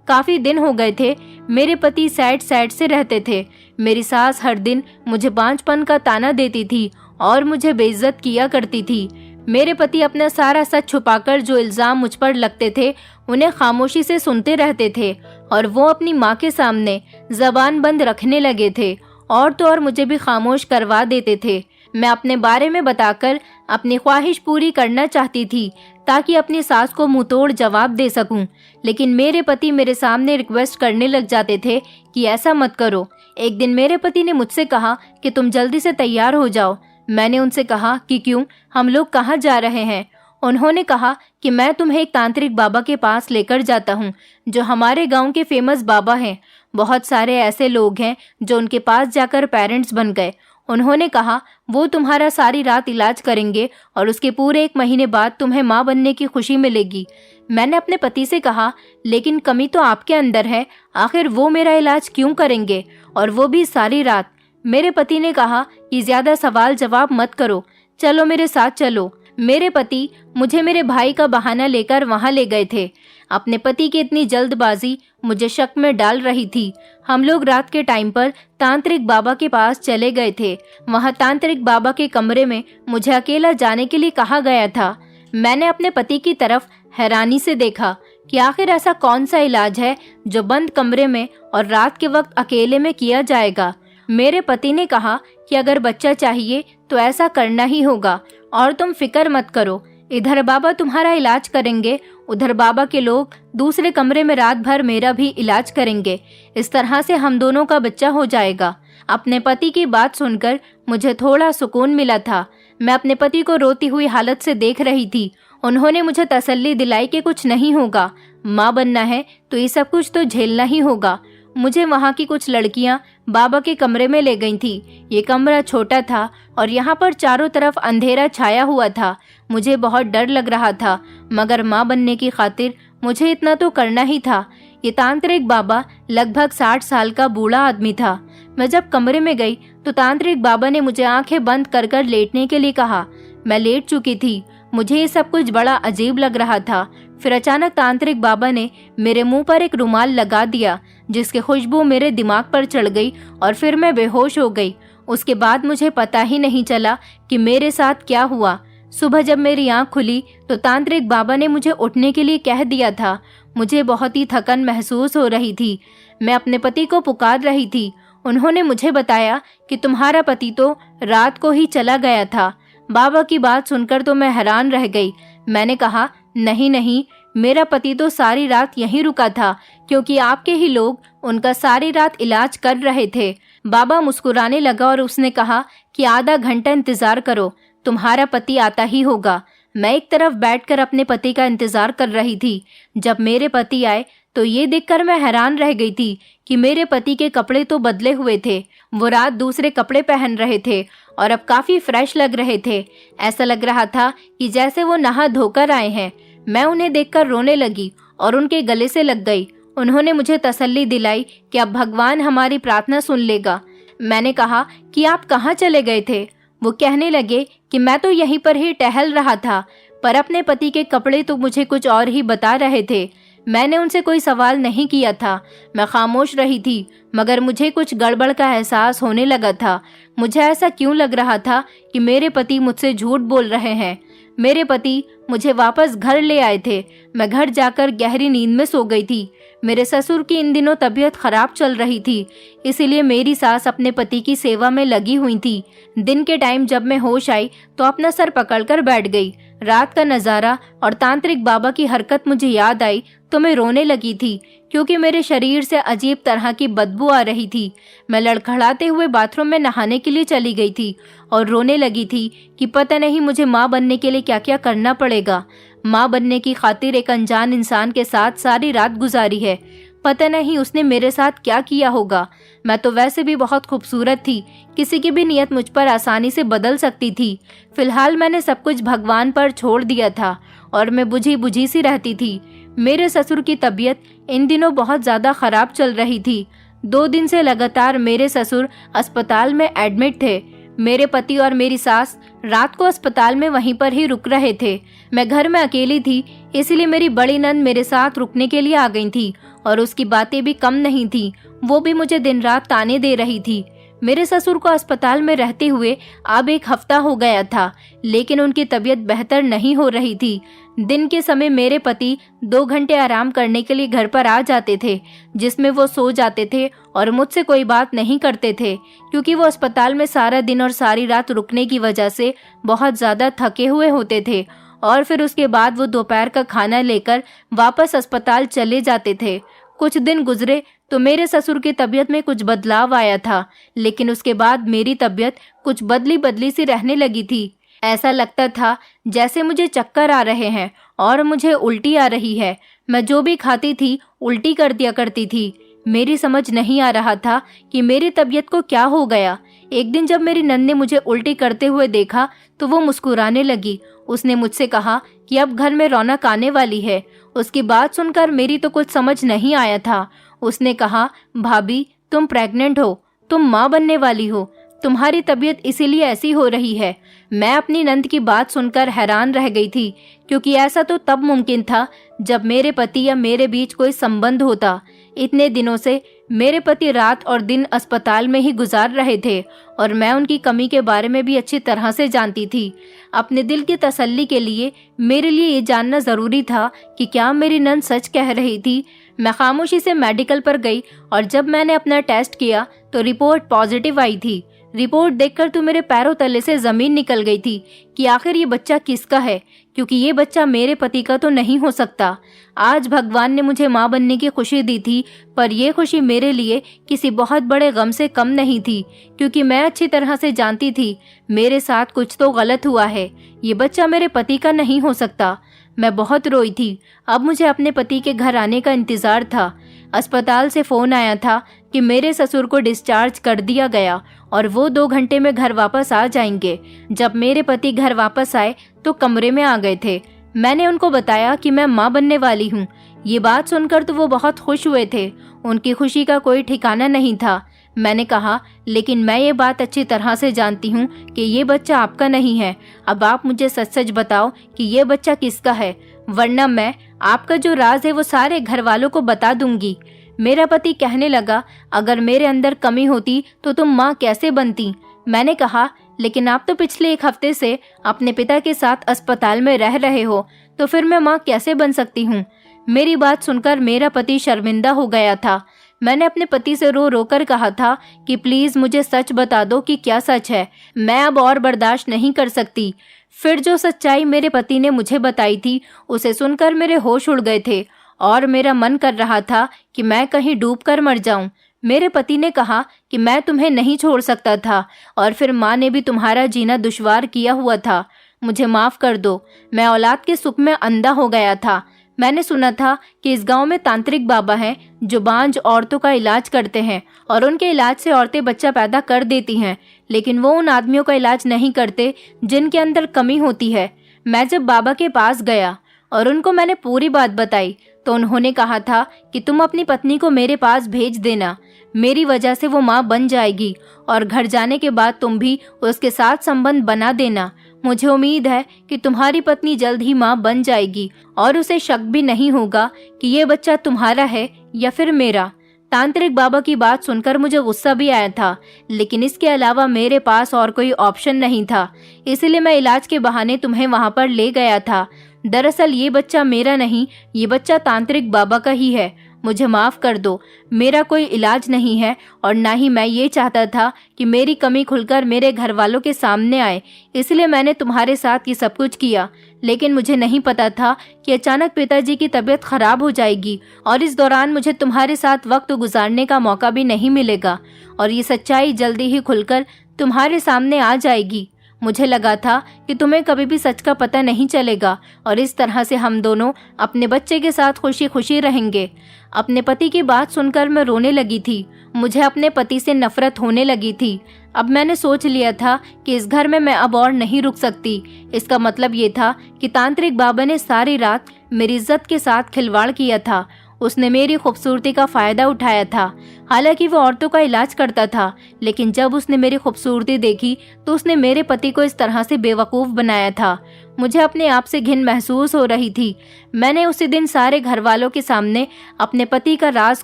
काफ़ी दिन हो गए थे। मेरे पति सैड से रहते थे। मेरी सास हर दिन मुझे बांझपन का ताना देती थी और मुझे बेइज्जत किया करती थी। मेरे पति अपना सारा सच छुपाकर जो इल्ज़ाम मुझ पर लगते थे उन्हें खामोशी से सुनते रहते थे और वो अपनी माँ के सामने जबान बंद रखने लगे थे और तो और मुझे भी खामोश करवा देते थे। मैं अपने बारे में बताकर अपनी ख्वाहिश पूरी करना चाहती थी ताकि अपनी सास को मुंहतोड़ जवाब दे सकूं, लेकिन मेरे पति मेरे सामने रिक्वेस्ट करने लग जाते थे कि ऐसा मत करो। एक दिन मेरे पति ने मुझसे कहा कि तुम जल्दी से तैयार हो जाओ। मैंने उनसे कहा कि क्यों, हम लोग कहाँ जा रहे हैं? उन्होंने कहा कि मैं तुम्हें एक तांत्रिक बाबा के पास लेकर जाता हूँ जो हमारे गांव के फेमस बाबा हैं। बहुत सारे ऐसे लोग हैं जो उनके पास जाकर पेरेंट्स बन गए। उन्होंने कहा वो तुम्हारा सारी रात इलाज करेंगे और उसके पूरे 1 महीने बाद तुम्हें माँ बनने की खुशी मिलेगी। मैंने अपने पति से कहा लेकिन कमी तो आपके अंदर है, आखिर वो मेरा इलाज क्यों करेंगे और वो भी सारी रात? मेरे पति ने कहा कि ज्यादा सवाल जवाब मत करो, चलो मेरे साथ चलो। मेरे पति मुझे मेरे भाई का बहाना लेकर वहां ले गए थे। अपने पति की इतनी जल्दबाजी मुझे शक में डाल रही थी। हम लोग रात के टाइम पर तांत्रिक बाबा के पास चले गए थे। वहां तांत्रिक बाबा के कमरे में मुझे अकेला जाने के लिए कहा गया था। मैंने अपने पति की तरफ हैरानी से देखा कि आखिर ऐसा कौन सा इलाज है जो बंद कमरे में और रात के वक्त अकेले में किया जाएगा। मेरे पति ने कहा कि अगर बच्चा चाहिए तो ऐसा करना ही होगा और तुम फिक्र मत करो, इधर बाबा तुम्हारा इलाज करेंगे, उधर बाबा के लोग दूसरे कमरे में रात भर मेरा भी इलाज करेंगे। इस तरह से हम दोनों का बच्चा हो जाएगा। अपने पति की बात सुनकर मुझे थोड़ा सुकून मिला था। मैं अपने पति को रोती हुई हालत से देख रही थी। उन्होंने मुझे तसल्ली दिलाई कि कुछ नहीं होगा, माँ बनना है तो ये सब कुछ तो झेलना ही होगा। मुझे वहाँ की कुछ लड़कियाँ बाबा के कमरे में ले गई थी। ये कमरा छोटा था और यहाँ पर चारों तरफ अंधेरा छाया हुआ था। मुझे बहुत डर लग रहा था, मगर माँ बनने की खातिर मुझे इतना तो करना ही था। ये तांत्रिक बाबा लगभग 60 साल का बूढ़ा आदमी था। मैं जब कमरे में गई तो तांत्रिक बाबा ने मुझे आंखें बंद कर कर लेटने के लिए कहा। मैं लेट चुकी थी। मुझे ये सब कुछ बड़ा अजीब लग रहा था। फिर अचानक तांत्रिक बाबा ने मेरे मुंह पर एक रुमाल लगा दिया जिसकी खुशबू मेरे दिमाग पर चढ़ गई और फिर मैं बेहोश हो गई। उसके बाद मुझे पता ही नहीं चला कि मेरे साथ क्या हुआ। सुबह जब मेरी आंख खुली तो तांत्रिक बाबा ने मुझे उठने के लिए कह दिया था। मुझे बहुत ही थकन महसूस हो रही थी। मैं अपने पति को पुकार रही थी। उन्होंने मुझे बताया कि तुम्हारा पति तो रात को ही चला गया था। बाबा की बात सुनकर तो मैं हैरान रह गई। मैंने कहा नहीं, मेरा पति तो सारी रात यहीं रुका था क्योंकि आपके ही लोग उनका सारी रात इलाज कर रहे थे। बाबा मुस्कुराने लगा और उसने कहा कि आधा घंटा इंतजार करो, तुम्हारा पति आता ही होगा। मैं एक तरफ बैठकर अपने पति का इंतजार कर रही थी। जब मेरे पति आए तो ये देखकर मैं हैरान रह गई थी कि मेरे पति के कपड़े तो बदले हुए थे। वो रात दूसरे कपड़े पहन रहे थे और अब काफी फ्रेश लग रहे थे। ऐसा लग रहा था कि जैसे वो नहा धोकर आए हैं। मैं उन्हें देखकर रोने लगी और उनके गले से लग गई। उन्होंने मुझे तसल्ली दिलाई कि अब भगवान हमारी प्रार्थना सुन लेगा। मैंने कहा कि आप कहाँ चले गए थे? वो कहने लगे कि मैं तो यहीं पर ही टहल रहा था, पर अपने पति के कपड़े तो मुझे कुछ और ही बता रहे थे। मैंने उनसे कोई सवाल नहीं किया था। मैं खामोश रही थी, मगर मुझे कुछ गड़बड़ का एहसास होने लगा था। मुझे ऐसा क्यों लग रहा था कि मेरे पति मुझसे झूठ बोल रहे हैं। मेरे पति मुझे वापस घर ले आए थे। मैं घर जाकर गहरी नींद में सो गई थी। मेरे ससुर की इन दिनों तबीयत खराब चल रही थी, इसीलिए मेरी सास अपने पति की सेवा में लगी हुई थी। दिन के टाइम जब मैं होश आई तो अपना सर पकड़कर बैठ गई। रात का नज़ारा और तांत्रिक बाबा की हरकत मुझे याद आई तो मैं रोने लगी थी, क्योंकि मेरे शरीर से अजीब तरह की बदबू आ रही थी। मैं लड़खड़ाते हुए बाथरूम में नहाने के लिए चली गई थी और रोने लगी थी कि पता नहीं मुझे माँ बनने के लिए क्या क्या करना पड़ेगा। माँ बनने की खातिर एक अनजान इंसान के साथ सारी रात गुजारी है। पता नहीं उसने मेरे साथ क्या किया होगा। मैं तो वैसे भी बहुत खूबसूरत थी, किसी की भी नियत मुझ पर आसानी से बदल सकती थी। फिलहाल मैंने सब कुछ भगवान पर छोड़ दिया था और मैं बुझी बुझी सी रहती थी। मेरे ससुर की तबीयत इन दिनों बहुत ज़्यादा खराब चल रही थी। 2 दिन से लगातार मेरे ससुर अस्पताल में एडमिट थे। मेरे पति और मेरी सास रात को अस्पताल में वहीं पर ही रुक रहे थे। मैं घर में अकेली थी, इसलिए मेरी बड़ी नंद मेरे साथ रुकने के लिए आ गई थी और उसकी बातें भी कम नहीं थी। वो भी मुझे दिन रात ताने दे रही थी। मेरे ससुर को अस्पताल में रहते हुए अब 1 हफ्ता हो गया था, लेकिन उनकी तबीयत बेहतर नहीं हो रही थी। दिन के समय मेरे पति 2 घंटे आराम करने के लिए घर पर आ जाते थे, जिसमें वो सो जाते थे और मुझसे कोई बात नहीं करते थे, क्योंकि वो अस्पताल में सारा दिन और सारी रात रुकने की वजह से बहुत ज़्यादा थके हुए होते थे। और फिर उसके बाद वो दोपहर का खाना लेकर वापस अस्पताल चले जाते थे। कुछ दिन गुजरे तो मेरे ससुर की तबीयत में कुछ बदलाव आया था, लेकिन उसके बाद मेरी तबीयत कुछ बदली बदली सी रहने लगी थी। ऐसा लगता था जैसे मुझे चक्कर आ रहे हैं और मुझे उल्टी आ रही है। मैं जो भी खाती थी उल्टी कर दिया करती थी। मेरी समझ नहीं आ रहा था कि मेरी तबीयत को क्या हो गया। एक दिन जब मेरी नंद ने मुझे उल्टी करते हुए देखा तो वो मुस्कुराने लगी। उसने मुझसे कहा कि अब घर में रौनक आने वाली है। उसकी बात सुनकर मेरी तो कुछ समझ नहीं आया था। उसने कहा, भाभी तुम प्रेग्नेंट हो, तुम माँ बनने वाली हो, तुम्हारी तबीयत इसीलिए ऐसी हो रही है। मैं अपनी नंद की बात सुनकर हैरान रह गई थी, क्योंकि ऐसा तो तब मुमकिन था जब मेरे पति या मेरे बीच कोई संबंध होता। इतने दिनों से मेरे पति रात और दिन अस्पताल में ही गुजार रहे थे और मैं उनकी कमी के बारे में भी अच्छी तरह से जानती थी। अपने दिल की तसल्ली के लिए मेरे लिए ये जानना ज़रूरी था कि क्या मेरी नंद सच कह रही थी। मैं खामोशी से मेडिकल पर गई और जब मैंने अपना टेस्ट किया तो रिपोर्ट पॉजिटिव आई थी। रिपोर्ट देखकर तो मेरे पैरों तले से ज़मीन निकल गई थी कि आखिर ये बच्चा किसका है, क्योंकि ये बच्चा मेरे पति का तो नहीं हो सकता। आज भगवान ने मुझे माँ बनने की खुशी दी थी, पर यह खुशी मेरे लिए किसी बहुत बड़े गम से कम नहीं थी, क्योंकि मैं अच्छी तरह से जानती थी मेरे साथ कुछ तो गलत हुआ है। ये बच्चा मेरे पति का नहीं हो सकता। मैं बहुत रोई थी। अब मुझे अपने पति के घर आने का इंतज़ार था। अस्पताल से फ़ोन आया था कि मेरे ससुर को डिस्चार्ज कर दिया गया और वो 2 घंटे में घर वापस आ जाएंगे। जब मेरे पति घर वापस आए तो कमरे में आ गए थे। मैंने उनको बताया कि मैं माँ बनने वाली हूँ। ये बात सुनकर तो वो बहुत खुश हुए थे। उनकी खुशी का कोई ठिकाना नहीं था। मैंने कहा, लेकिन मैं ये बात अच्छी तरह से जानती हूँ कि ये बच्चा आपका नहीं है। अब आप मुझे सच सच बताओ कि ये बच्चा किसका है, वरना मैं आपका जो राज है वो सारे घर वालों को बता दूंगी। मेरा पति कहने लगा, अगर मेरे अंदर कमी होती तो तुम माँ कैसे बनती। मैंने कहा, लेकिन आप तो पिछले 1 हफ्ते से अपने पिता के साथ अस्पताल में रह रहे हो, तो फिर मैं माँ कैसे बन सकती हूँ। मेरी बात सुनकर मेरा पति शर्मिंदा हो गया था। मैंने अपने पति से रो रो कर कहा था कि प्लीज़ मुझे सच बता दो कि क्या सच है, मैं अब और बर्दाश्त नहीं कर सकती। फिर जो सच्चाई मेरे पति ने मुझे बताई थी उसे सुनकर मेरे होश उड़ गए थे और मेरा मन कर रहा था कि मैं कहीं डूब कर मर जाऊं। मेरे पति ने कहा कि मैं तुम्हें नहीं छोड़ सकता था और फिर माँ ने भी तुम्हारा जीना दुश्वार किया हुआ था। मुझे माफ़ कर दो, मैं औलाद के सुख में अंधा हो गया था। मैंने सुना था कि इस गांव में तांत्रिक बाबा हैं जो बांझ औरतों का इलाज करते हैं और उनके इलाज से औरतें बच्चा पैदा कर देती हैं, लेकिन वो उन आदमियों का इलाज नहीं करते जिनके अंदर कमी होती है। मैं जब बाबा के पास गया और उनको मैंने पूरी बात बताई तो उन्होंने कहा था कि तुम अपनी पत्नी को मेरे पास भेज देना, मेरी वजह से वो माँ बन जाएगी और घर जाने के बाद तुम भी उसके साथ संबंध बना देना। मुझे उम्मीद है कि तुम्हारी पत्नी जल्द ही माँ बन जाएगी और उसे शक भी नहीं होगा कि ये बच्चा तुम्हारा है या फिर मेरा। तांत्रिक बाबा की बात सुनकर मुझे गुस्सा भी आया था, लेकिन इसके अलावा मेरे पास और कोई ऑप्शन नहीं था, इसलिए मैं इलाज के बहाने तुम्हें वहां पर ले गया था। दरअसल ये बच्चा मेरा नहीं, ये बच्चा तांत्रिक बाबा का ही है। मुझे माफ कर दो, मेरा कोई इलाज नहीं है और ना ही मैं ये चाहता था कि मेरी कमी खुलकर मेरे घर वालों के सामने आए, इसलिए मैंने तुम्हारे साथ ये सब कुछ किया। लेकिन मुझे नहीं पता था कि अचानक पिताजी की तबीयत खराब हो जाएगी और इस दौरान मुझे तुम्हारे साथ वक्त गुजारने का मौका भी नहीं मिलेगा और ये सच्चाई जल्दी ही खुलकर तुम्हारे सामने आ जाएगी। मुझे लगा था कि तुम्हें कभी भी सच का पता नहीं चलेगा और इस तरह से हम दोनों अपने बच्चे के साथ खुशी खुशी रहेंगे। अपने पति की बात सुनकर मैं रोने लगी थी। मुझे अपने पति से नफरत होने लगी थी। अब मैंने सोच लिया था कि इस घर में मैं अब और नहीं रुक सकती। इसका मतलब ये था कि तांत्रिक बाबा ने सारी रात मेरी इज्जत के साथ खिलवाड़ किया था। उसने मेरी खूबसूरती का फायदा उठाया था। हालांकि वो औरतों का इलाज करता था, लेकिन जब उसने मेरी खूबसूरती देखी तो उसने मेरे पति को इस तरह से बेवकूफ बनाया था। मुझे अपने आप से घिन महसूस हो रही थी। मैंने उसी दिन सारे घर वालों के सामने अपने पति का राज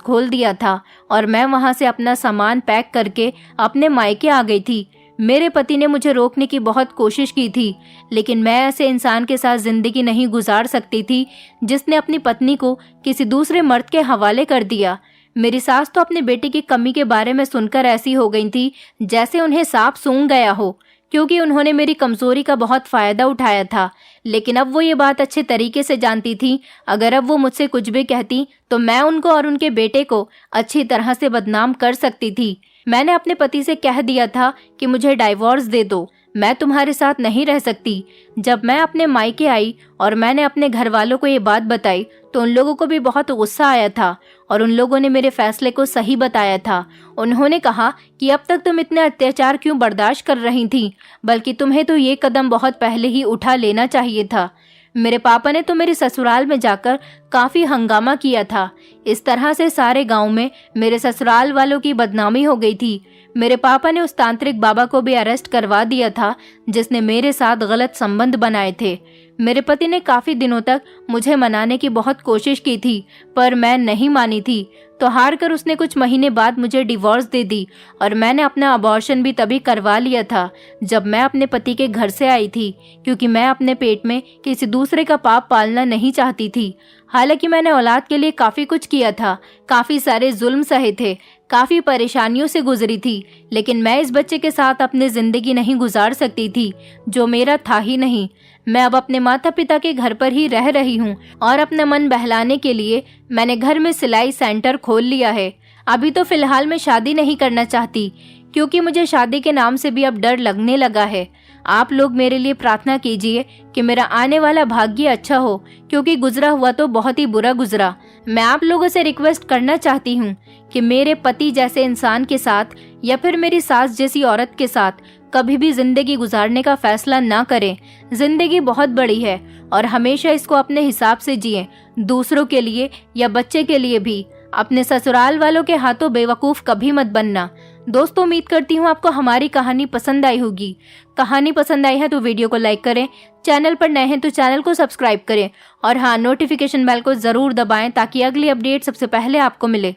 खोल दिया था और मैं वहां से अपना सामान पैक करके अपने मायके आ गई थी। मेरे पति ने मुझे रोकने की बहुत कोशिश की थी, लेकिन मैं ऐसे इंसान के साथ जिंदगी नहीं गुजार सकती थी जिसने अपनी पत्नी को किसी दूसरे मर्द के हवाले कर दिया। मेरी सास तो अपने बेटे की कमी के बारे में सुनकर ऐसी हो गई थी जैसे उन्हें सांप सूंघ गया हो, क्योंकि उन्होंने मेरी कमजोरी का बहुत फायदा उठाया था। लेकिन अब वो ये बात अच्छे तरीके से जानती थी, अगर अब वो मुझसे कुछ भी कहती तो मैं उनको और उनके बेटे को अच्छी तरह से बदनाम कर सकती थी। मैंने अपने पति से कह दिया था कि मुझे डाइवोर्स दे दो, मैं तुम्हारे साथ नहीं रह सकती। जब मैं अपने मायके आई और मैंने अपने घर वालों को ये बात बताई तो उन लोगों को भी बहुत गुस्सा आया था और उन लोगों ने मेरे फैसले को सही बताया था। उन्होंने कहा कि अब तक तुम इतने अत्याचार क्यों बर्दाश्त कर रही थी, बल्कि तुम्हें तो ये कदम बहुत पहले ही उठा लेना चाहिए था। मेरे पापा ने तो मेरे ससुराल में जाकर काफी हंगामा किया था। इस तरह से सारे गांव में मेरे ससुराल वालों की बदनामी हो गई थी। मेरे पापा ने उस तांत्रिक बाबा को भी अरेस्ट करवा दिया था जिसने मेरे साथ गलत संबंध बनाए थे। मेरे पति ने काफी दिनों तक मुझे मनाने की बहुत कोशिश की थी, पर मैं नहीं मानी थी, तो हार कर उसने कुछ महीने बाद मुझे डिवोर्स दे दी और मैंने अपना अबॉर्शन भी तभी करवा लिया था जब मैं अपने पति के घर से आई थी, क्योंकि मैं अपने पेट में किसी दूसरे का पाप पालना नहीं चाहती थी। हालांकि मैंने औलाद के लिए काफी कुछ किया था, काफी सारे जुल्म सहे थे, काफी परेशानियों से गुजरी थी, लेकिन मैं इस बच्चे के साथ अपनी जिंदगी नहीं गुजार सकती थी जो मेरा था ही नहीं। मैं अब अपने माता पिता के घर पर ही रह रही हूँ और अपना मन बहलाने के लिए मैंने घर में सिलाई सेंटर खोल लिया है। अभी तो फिलहाल मैं शादी नहीं करना चाहती, क्योंकि मुझे शादी के नाम से भी अब डर लगने लगा है। आप लोग मेरे लिए प्रार्थना कीजिए कि मेरा आने वाला भाग्य अच्छा हो, क्योंकि गुजरा हुआ तो बहुत ही बुरा गुजरा। मैं आप लोगों से रिक्वेस्ट करना चाहती हूँ कि मेरे पति जैसे इंसान के साथ या फिर मेरी सास जैसी औरत के साथ कभी भी जिंदगी गुजारने का फैसला ना करें। जिंदगी बहुत बड़ी है और हमेशा इसको अपने हिसाब से जिएं, दूसरों के लिए या बच्चे के लिए भी। अपने ससुराल वालों के हाथों बेवकूफ कभी मत बनना। दोस्तों, उम्मीद करती हूँ आपको हमारी कहानी पसंद आई होगी। कहानी पसंद आई है तो वीडियो को लाइक करें, चैनल पर नए हैं तो चैनल को सब्सक्राइब करें और हाँ, नोटिफिकेशन बेल को जरूर दबाएं ताकि अगली अपडेट सबसे पहले आपको मिले।